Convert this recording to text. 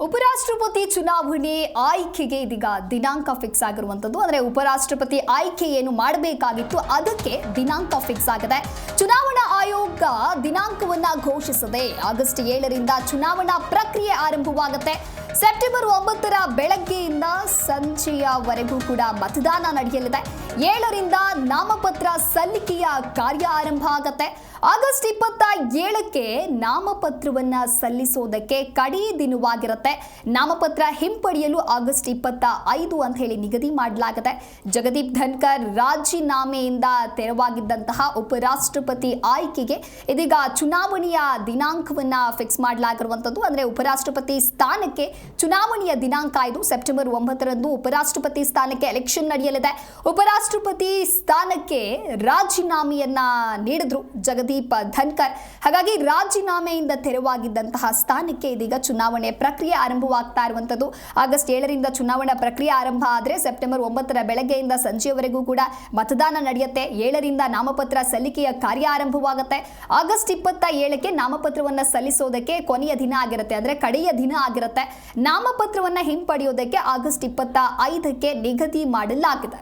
ಉಪರಾಷ್ಟ್ರಪತಿ ಚುನಾವಣೆ ಆಯ್ಕೆಗೆ ಇದೀಗ ದಿನಾಂಕ ಫಿಕ್ಸ್ ಆಗಿರುವಂತದ್ದು. ಅಂದ್ರೆ ಉಪರಾಷ್ಟ್ರಪತಿ ಆಯ್ಕೆ ಏನು ಮಾಡಬೇಕಾಗಿತ್ತು ಅದಕ್ಕೆ ದಿನಾಂಕ ಫಿಕ್ಸ್ ಆಗಿದೆ. ಚುನಾವಣಾ ಆಯೋಗ ದಿನಾಂಕವನ್ನ ಘೋಷಿಸಿದೆ. ಆಗಸ್ಟ್ 7ರಿಂದ ಚುನಾವಣಾ ಪ್ರಕ್ರಿಯೆ ಆರಂಭವಾಗುತ್ತೆ. ಸೆಪ್ಟೆಂಬರ್ 9ರ ಬೆಳಗ್ಗೆಯಿಂದ ಸಂಜೆಯವರೆಗೂ ಕೂಡ ಮತದಾನ ನಡೆಯಲಿದೆ. 7ರಿಂದ ನಾಮಪತ್ರ ಸಲ್ಲಿಕೆಯ ಕಾರ್ಯ ಆರಂಭ ಆಗುತ್ತೆ. ಆಗಸ್ಟ್ 27ಕ್ಕೆ ನಾಮಪತ್ರವನ್ನ ಸಲ್ಲಿಸೋದಕ್ಕೆ ಕಡೇ ದಿನವಾಗಿರುತ್ತೆ. ನಾಮಪತ್ರ ಹಿಂಪಡೆಯಲು ಆಗಸ್ಟ್ 25 ಅಂತ ಹೇಳಿ ನಿಗದಿ ಮಾಡಲಾಗಿದೆ. ಜಗದೀಪ್ ಧನ್ಕರ್ ರಾಜೀನಾಮೆಯಿಂದ ತೆರವಾಗಿದ್ದಂತಹ ಉಪರಾಷ್ಟ್ರಪತಿ ಆಯ್ಕೆಗೆ ಇದೀಗ ಚುನಾವಣೆಯ ದಿನಾಂಕವನ್ನ ಫಿಕ್ಸ್ ಮಾಡಲಾಗಿರುವಂತದ್ದು. ಅಂದ್ರೆ ಉಪರಾಷ್ಟ್ರಪತಿ ಸ್ಥಾನಕ್ಕೆ ಚುನಾವಣೆಯ ದಿನಾಂಕ ಇದು. ಸೆಪ್ಟೆಂಬರ್ 9ರಂದು ಉಪರಾಷ್ಟ್ರಪತಿ ಸ್ಥಾನಕ್ಕೆ ಎಲೆಕ್ಷನ್ ನಡೆಯಲಿದೆ. ಉಪರಾಷ್ಟ್ರಪತಿ ಸ್ಥಾನಕ್ಕೆ ರಾಜೀನಾಮೆಯನ್ನ ನೀಡಿದ್ರು ಜಗದೀಪ್ ಧನ್ಕರ್. ಹಾಗಾಗಿ ರಾಜೀನಾಮೆಯಿಂದ ತೆರವಾಗಿದ್ದಂತಹ ಸ್ಥಾನಕ್ಕೆ ಇದೀಗ ಚುನಾವಣೆ ಪ್ರಕ್ರಿಯೆ ಆರಂಭವಾಗ್ತಾ ಇರುವಂತದ್ದು. ಆಗಸ್ಟ್ 7ರಿಂದ ಚುನಾವಣಾ ಪ್ರಕ್ರಿಯೆ ಆರಂಭ ಆದರೆ ಸೆಪ್ಟೆಂಬರ್ 9ರ ಬೆಳಗ್ಗೆಯಿಂದ ಸಂಜೆಯವರೆಗೂ ಕೂಡ ಮತದಾನ ನಡೆಯುತ್ತೆ. 7ರಿಂದ ನಾಮಪತ್ರ ಸಲ್ಲಿಕೆಯ ಕಾರ್ಯ ಆರಂಭವಾಗುತ್ತೆ. ಆಗಸ್ಟ್ 27ಕ್ಕೆ ನಾಮಪತ್ರವನ್ನ ಸಲ್ಲಿಸೋದಕ್ಕೆ ಕೊನೆಯ ದಿನ ಆಗಿರುತ್ತೆ, ಅಂದ್ರೆ ಕಡೆಯ ದಿನ ಆಗಿರುತ್ತೆ. ನಾಮಪತ್ರವನ್ನ ಹಿಂಪಡೆಯೋದಕ್ಕೆ ಆಗಸ್ಟ್ 25ಕ್ಕೆ ನಿಗದಿ ಮಾಡಲಾಗಿದೆ.